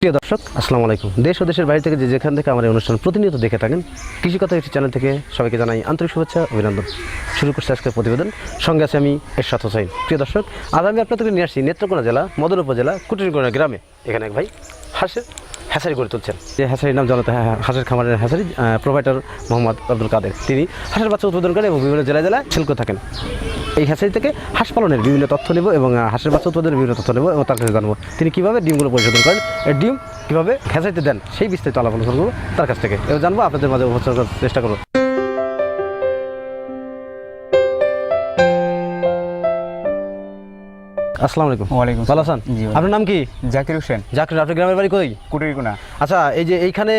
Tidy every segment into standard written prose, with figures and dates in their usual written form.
প্রিয় দর্শক, আসসালামু আলাইকুম। দেশ ও দেশের বাইরে থেকে যেখান থেকে আমার এই অনুষ্ঠান প্রতিনিয়ত দেখে থাকেন, কৃষি কথা একটি চ্যানেল থেকে সবাইকে জানাই আন্তরিক শুভেচ্ছা, অভিনন্দন। শুরু করছি আজকের প্রতিবেদন, সঙ্গে আছে আমি এরশাদ হোসাইন। প্রিয় দর্শক, আজ আমি আপনাদেরকে নিয়ে আসছি নেত্রকোনা জেলা মদন উপজেলা কুটিরগোনা গ্রামে। এখানে এক ভাই হাঁসের হ্যাচারি গড়ে তুলছেন। যে হ্যাচারির নাম জানাতে হাঁসের খামারের হ্যাচারি প্রোভাইডার মোহাম্মদ আব্দুল কাদের। তিনি হাঁসের বাচ্চা উৎপাদন করেন এবং বিভিন্ন জেলায় জেলায় সেল করে থাকেন। এই হ্যাচারি থেকে হাঁস পালনের বিভিন্ন তথ্য নেব এবং হাঁসের বাচ্চা উৎপাদনের বিভিন্ন তথ্য নেব এবং তার কাছে জানবো তিনি কীভাবে ডিমগুলো পরিশোধন করেন, ডিম কীভাবে হ্যাচারিতে দেন, সেই বিস্তারিত আলাপ আলোচনা করবো তার কাছ থেকে। এবার জানবো, আপনাদের মাঝে উপস্থাপন করার চেষ্টা করবো। আসসালামু আলাইকুম। ওয়ালাইকুম ভালো আছেন? আপনার নাম কি? জাকির হোসেন। জাকির, আপনার গ্রামের বাড়ি কই? কুটিরগোনা। আচ্ছা, এই যে এইখানে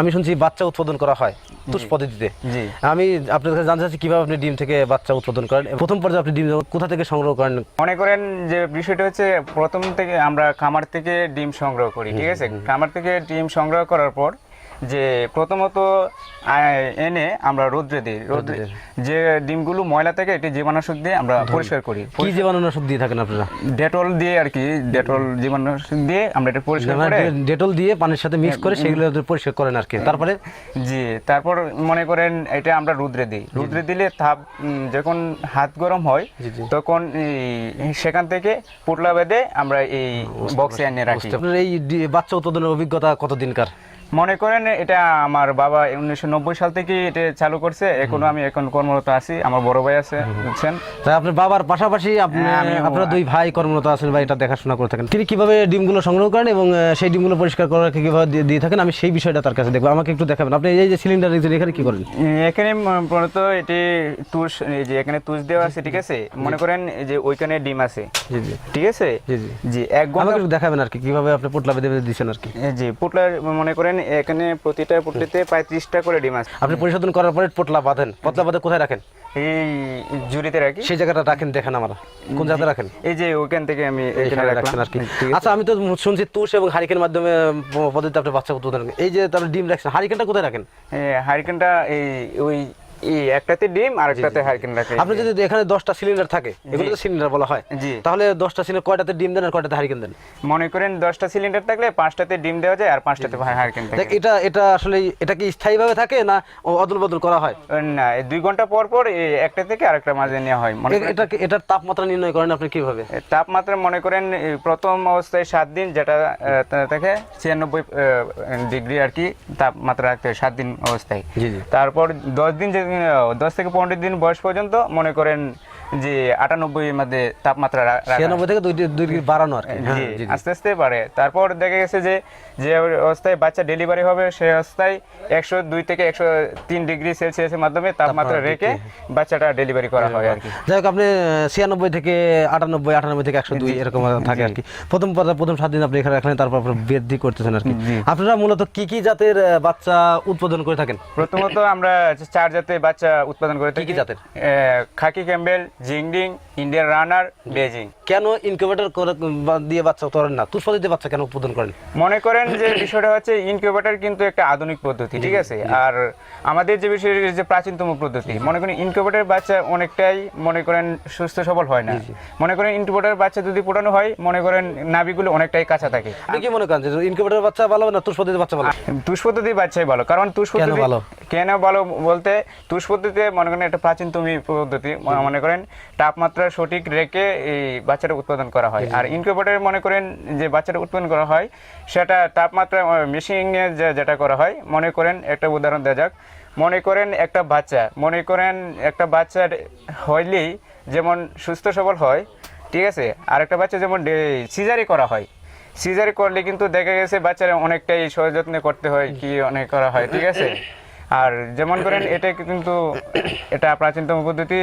আমি শুনছি বাচ্চা উৎপাদন করা হয় তুষ পদ্ধতিতে। জি, আমি আপনার কাছে জানতে চাচ্ছি কিভাবে আপনি ডিম থেকে বাচ্চা উৎপাদন করেন, প্রথম পর্যায়ে আপনি ডিম কোথা থেকে সংগ্রহ করেন? মনে করেন যে বিষয়টা হচ্ছে প্রথম থেকে আমরা খামার থেকে ডিম সংগ্রহ করি, ঠিক আছে? খামার থেকে ডিম সংগ্রহ করার পর যে প্রথমত এনে আমরা রোদ্রে দিই। রোদ্রে যে ডিমগুলো ময়লা থাকে এটি জীবাণুনাশক দিয়ে আমরা পরিষ্কার করি। কি জীবাণুনাশক দিয়ে থাকেন আপনারা? ডেটল দিয়ে আর কি, ডেটল জীবাণুনাশক দিয়ে আমরা এটা পরিষ্কার করে, ডেটল দিয়ে পানির সাথে মিক্স করে সেগুলো পরিষ্কার করেন আর কি। তারপরে জি, তারপর মনে করেন এটা আমরা রোদ্রে দিই। রোদ্রে দিলে তাপ যখন হাত গরম হয় তখন সেখান থেকে পোটলা বেঁধে আমরা এই বক্সে এনে রাখি। আপনার এই বাচ্চা উৎপাদনের অভিজ্ঞতা কতদিনকার? মনে করেন এটা আমার বাবা 1990 সাল থেকে এটা চালু করছে। আমি এখন কর্মরত আছি, আমার বড় ভাই আছে, বুঝছেন? তাই আপনার বাবার পাশাপাশি আপনারা দুই ভাই কর্মরত আছেন বা এটা দেখাশোনা করে থাকেন। তিনি কিভাবে ডিমগুলো সংগ্রহ করেন এবং সেই ডিমগুলো পরিষ্কার করার কিভাবে দিয়ে থাকেন, আমি সেই বিষয়টা তার কাছে দেখবো। আমাকে একটু দেখাবেন। আপনি এই যে সিলিন্ডার এখানে কি করেন? এখানে মূলত এটি তুষ, এই যে এখানে তুষ দেওয়া আছে, ঠিক আছে? মনে করেন যে ওইখানে ডিম আছে, ঠিক আছে? জি, 1 ঘন্টা আমাকে একটু দেখাবেন আর কি কিভাবে আপনি পোটলা বেঁধে দিচ্ছেন আর কি। জি, পোটলা মনে করেন এখানে প্রতিটা পোটলিতে প্রায় 30টা করে ডিম আছে। আপনি পরিশোধন করার পরে পোটলা বাঁধেন, পোটলা বাঁধে কোথায় রাখেন? এই ঝুড়িতে রাখি। সেই জায়গাটা রাখেন, দেখেন আমরা কোন জায়গায় রাখেন? এই যে ওখান থেকে আমি এখানে রাখলাম আর কি। আচ্ছা, আমি তো শুনছি তুষ এবং হারিকেনের মাধ্যমে পদ্ধতিতে আপনি বাচ্চা উৎপাদন করেন। এই যে তাহলে ডিম রাখছেন, হারিকেনটা কোথায় রাখেন? হারিকেনটা ওই একটাতে ডিম আর একটাতে হারিকেন রাখে। আপনি যদি এখানে 10টা সিলিন্ডার থাকে, এগুলো তো সিলিন্ডার বলা হয়, তাহলে 10টা সিলিন্ডার কয়টাতে ডিম দেন আর কয়টাতে হারিকেন দেন? মনে করেন 10টা সিলিন্ডার থাকলে 5টাতে ডিম দেওয়া যায় আর 5টাতে হারিকেন থাকে। এটা আসলে এটা কি স্থায়ীভাবে থাকে না অদল বদল করা হয়? না, 2 ঘন্টা পর পর একটা থেকে আরেকটা মাঝে নেওয়া হয়। এটার তাপমাত্রা নির্ণয় করেন আপনি কিভাবে? তাপমাত্রা মনে করেন প্রথম অবস্থায় 7 দিন, যেটা থেকে 96 ডিগ্রি আর কি তাপমাত্রা রাখতে হয় 7 দিন অবস্থায়। তারপর 10 দিন, 10 থেকে 15 দিন বয়স পর্যন্ত মনে করেন যে 98 এর মধ্যে তাপমাত্রা 96 থেকে 2 ডিগ্রি বাড়ানো আর কি, আস্তে আস্তে বাড়ে। তারপর দেখা গেছে যে অবস্থায় বাচ্চা ডেলিভারি হবে সেই অবস্থায় 102 থেকে 103 ডিগ্রি সেলসিয়াসের মাধ্যমে তাপমাত্রা রেখে বাচ্চাটা ডেলিভারি করা হয় আর কি। যাই হোক, আপনি 96 থেকে 98, 98 থেকে 102 এরকম থাকে আর কি। প্রথম 7 দিন আপনি এখানে রাখলেন, তারপর বৃদ্ধি করতেছেন আর কি। আপনারা মূলত কি কি জাতের বাচ্চা উৎপাদন করে থাকেন? প্রথমত আমরা 4 জাতের বাচ্চা উৎপাদন করে থাকি। কি জাতের? Khaki Campbell, Jinding, Indian runner, Beijing. কেন ইনকিউবেটর দিয়ে বাচ্চা করেন না, তুষ পদ্ধতিতে বাচ্চা কেন উৎপাদন করেন? মনে করেন যে বিষয়টা হচ্ছে ইনকিউবেটর কিন্তু একটা আধুনিক পদ্ধতি, ঠিক আছে? আর আমাদের যে বিষয় যে প্রাচীনতম পদ্ধতি, মনে করেন ইনকিউবেটর বাচ্চা অনেকটাই মনে করেন সুস্থ সবল হয় না। মনে করেন ইনকিউবেটর বাচ্চা যদি ফোটানো হয়, মনে করেন নাভিগুলো অনেকটাই কাঁচা থাকে। আপনি কি মনে করেন যে ইনকিউবেটর বাচ্চা ভালো না তুষ পদ্ধতির বাচ্চা ভালো? তুষ পদ্ধতির বাচ্চাই ভালো। কারণ তুষ পদ্ধতি কেন ভালো বলতে, তুষ পদ্ধতিতে মনে করেন একটা প্রাচীনতম পদ্ধতি, মনে করেন তাপমাত্রা সঠিক রেখে এই বাচ্চাটা উৎপাদন করা হয়। আর ইনকিউবেটরে মনে করেন যে বাচ্চাটা উৎপাদন করা হয় সেটা তাপমাত্রা মেশিনে যেটা করা হয়। মনে করেন একটা উদাহরণ দেওয়া যাক, মনে করেন একটা বাচ্চা হইলেই যেমন সুস্থ সবল হয়, ঠিক আছে? আর একটা বাচ্চা যেমন সিজারি করা হয়, সিজারি করলে কিন্তু দেখা গেছে বাচ্চারা অনেকটাই সযত্নে করতে হয়, কি অনেক করা হয়, ঠিক আছে? আর যেমন করেন এটা কিন্তু এটা প্রাচীনতম পদ্ধতি।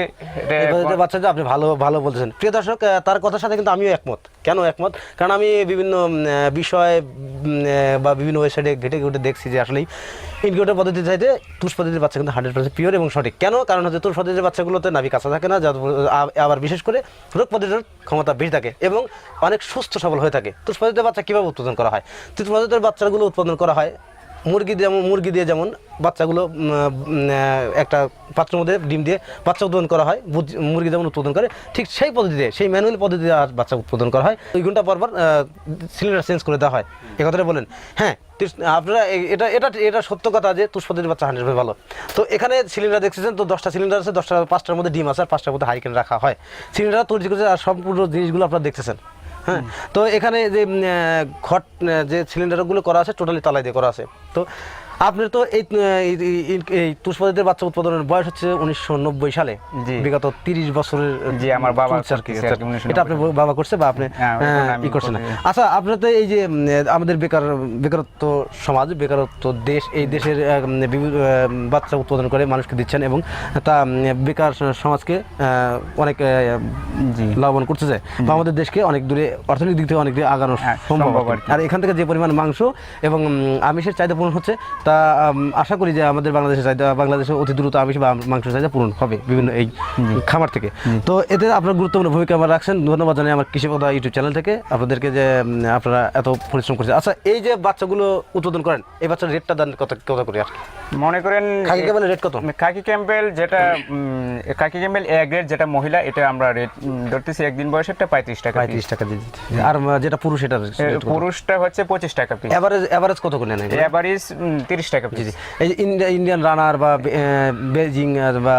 বাচ্চাদের আপনি ভালো বলছেন। প্রিয় দর্শক, তার কথার সাথে কিন্তু আমিও একমত। কেন একমত? কারণ আমি বিভিন্ন বিষয় বা বিভিন্ন ওয়েবসাইটে ঘেটে দেখছি যে আসলেই ইনকিউবেটর পদ্ধতির চাইতে তুষ পদ্ধতির বাচ্চা কিন্তু 100% পিওর এবং সঠিক। কেন? কারণ হচ্ছে তুষ পদ্ধতির বাচ্চাগুলোতে নাভি কাঁচা থাকে না, আবার বিশেষ করে রোগ প্রতিরোধ ক্ষমতা বেশি থাকে এবং অনেক সুস্থ সবল হয়ে থাকে। তুষ পদ্ধতির বাচ্চা কীভাবে উৎপাদন করা হয়? তুষ পদ্ধতির বাচ্চাগুলো উৎপাদন করা হয় মুরগি দিয়ে, যেমন বাচ্চাগুলো একটা পাত্রের মধ্যে ডিম দিয়ে বাচ্চা উৎপাদন করা হয়, মুরগি যেমন উৎপাদন করে ঠিক সেই পদ্ধতিতে, সেই ম্যানুয়াল পদ্ধতিতে আর বাচ্চা উৎপাদন করা হয়। 2 ঘন্টা পর সিলিন্ডার চেঞ্জ করে দেওয়া হয়। এ কথাটা বলেন। হ্যাঁ, আপনারা এটা এটা এটা সত্য কথা যে তুষ পদ্ধতির বাচ্চা 100% ভালো। তো এখানে সিলিন্ডার দেখতেছেন, তো 10টা সিলিন্ডার আছে, 5টার মধ্যে ডিম আছে আর 5টার মধ্যে হারিকেন রাখা হয়। সিলিন্ডার তৈরি করেছে আর সম্পূর্ণ জিনিসগুলো আপনারা দেখতেছেন। হ্যাঁ, তো এখানে যে ঘট যে সিলিন্ডারগুলো করা আছে টোটালি তালাই দিয়ে করা আছে। তো আপনার তো এই তুষ পদ্ধতির বাচ্চা উৎপাদনের বয়স হচ্ছে 1990 সালে, বিগত 30 বছরের। জি, আমার বাবা এটা আপনার বাবা করছে বা আপনি ই করছেন। আচ্ছা, আপনার তো এই যে আমাদের বেকারত্ব সমাজ, বেকারত্ব দেশ, এই দেশের বাচ্চা উৎপাদন করে মানুষকে দিচ্ছেন এবং তা বেকার সমাজকে অনেক লাভবান করতেছে বা আমাদের দেশকে অনেক দূরে অর্থনৈতিক দিক থেকে অনেক দূরে আগানো সম্ভব। আর এখান থেকে যে পরিমাণ মাংস এবং আমিষের চাহিদা পূরণ হচ্ছে, তা আশা করি যে আমাদের বাংলাদেশে অতি দ্রুত আমিষ বা মাংসের চাহিদা পূরণ হবে বিভিন্ন এই খামার থেকে। তো এতে আপনার গুরুত্বপূর্ণ ভূমিকা আমার রাখছেন, ধন্যবাদ জানাই আমার কৃষি কথা ইউটিউব চ্যানেল থেকে আপনাদেরকে যে আপনারা এত পরিশ্রম করছেন। আচ্ছা, এই যে বাচ্চাগুলো উৎপাদন করেন, এই বাচ্চার রেটটা দেন কত করে? আর মনে করেন খাকি ক্যাম্পেল রেট কত? খাকি ক্যাম্পেল যেটা খাকি ক্যাম্পেল এ গ্রেড যেটা মহিলা, এটা আমরা রেট ধরতেছি একদিন বয়সেরটা 35 টাকা। 35 টাকা দিয়ে দিচ্ছি। আর যেটা পুরুষ, এটা পুরুষটা হচ্ছে 25 টাকা পিস। এভারেজ কত করে নেন? এভারেজ 30 টাকা পিস। এই যে ইন্ডিয়ান রানার বা বেজিং বা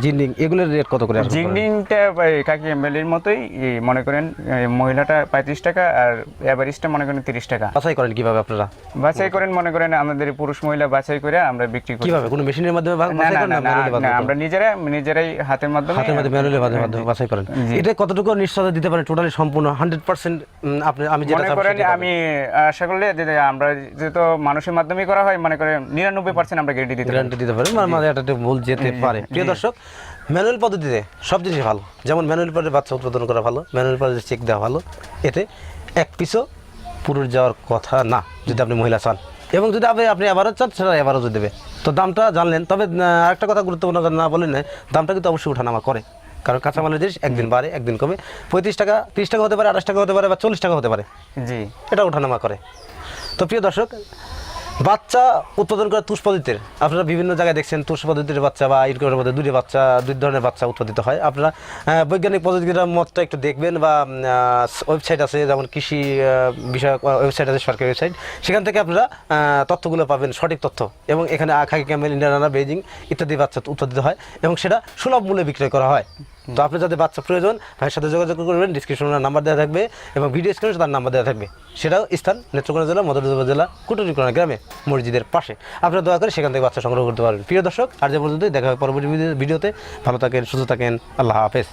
জিন্ডিং, এগুলোর রেট কত করে? জিন্ডিংটা খাকি ক্যাম্পেলের মতোই, মনে করেন মহিলাটা 35 টাকা আর এভারেজটা মনে করেন 30 টাকা। বাছাই করেন কিভাবে আপনারা? বাছাই করেন মনে করেন আমাদের পুরুষ মহিলা বাছাই করে আমরা বিক্রি করি। কিভাবে? কোনো মেশিনের মাধ্যমে বাছাই করেন না? আমরা নিজেরাই হাতের মাধ্যমে ম্যানুয়ালি বাছাই করেন। এটা কতটুকু নিশ্চয়তা দিতে পারেন টোটালি সম্পূর্ণ 100%? আমি যেটা মনে করেন আমি আশা করলে যে আমরা যেহেতু মানুষের মাধ্যমে করা হয়, মনে করেন 99% আমরা গ্যারান্টি দিতে পারি। মানে একটা ভুল যেতে পারে। প্রিয় দর্শক, ম্যানুয়াল পদ্ধতিতে সব জিনিস ভালো, যেমন ম্যানুয়াল পদ্ধতিতে বাচ্চা উৎপাদন করা ভালো, ম্যানুয়াল পদ্ধতিতে চেক দেওয়া ভালো। এতে এক পিসও পুরুষ যাওয়ার কথা না যদি আপনি মহিলা চান, এবং যদি আপনি আবারও চান সেটা আবারও দেবে। তো দামটা জানলেন, তবে আরেকটা কথা গুরুত্বপূর্ণ না বললেন না, দামটা কিন্তু অবশ্যই ওঠানামা করে, কারণ কাঁচামালের জিনিস একদিন বাড়ে একদিন কমে। 35 টাকা 30 টাকা হতে পারে, 28 টাকা হতে পারে বা 40 টাকা হতে পারে। জি, এটা ওঠানামা করে। তো প্রিয় দর্শক, বাচ্চা উৎপাদন করা তুষ পদ্ধতির আপনারা বিভিন্ন জায়গায় দেখছেন তুষ পদ্ধতির বাচ্চা বা ইনকিউবেটরের মধ্যে দুই ধরনের বাচ্চা উৎপাদিত হয়। আপনারা বৈজ্ঞানিক পদ্ধতির মতটা একটু দেখবেন, বা ওয়েবসাইট আছে, যেমন কৃষি বিষয়ক ওয়েবসাইট আছে, সরকারি ওয়েবসাইট, সেখান থেকে আপনারা তথ্যগুলো পাবেন, সঠিক তথ্য। এবং এখানে খাকি ক্যাম্পেল, ইন্ডিয়ান রানার, বেজিং ইত্যাদি বাচ্চা উৎপাদিত হয় এবং সেটা সুলভ মূল্যে বিক্রয় করা হয়। তো আপনি যাদের বাচ্চা প্রয়োজন, ভাইয়ের সাথে যোগাযোগ করবেন, ডিসক্রিপশনে নাম্বার দেওয়া থাকবে এবং ভিডিও স্ক্রিনে তার নাম্বার দেওয়া থাকবে। সেটাও স্থান নেত্রকোনা জেলা মধুপুর জেলা কুটুরিকোনা গ্রামে মসজিদের পাশে। আপনারা দয়া করে সেখান থেকে বাচ্চা সংগ্রহ করতে পারবেন। প্রিয় দর্শক, আর যে পর্যন্ত দেখা হয় পরবর্তী ভিডিওতে। ভালো থাকেন, সুস্থ থাকেন, আল্লাহ হাফেজ।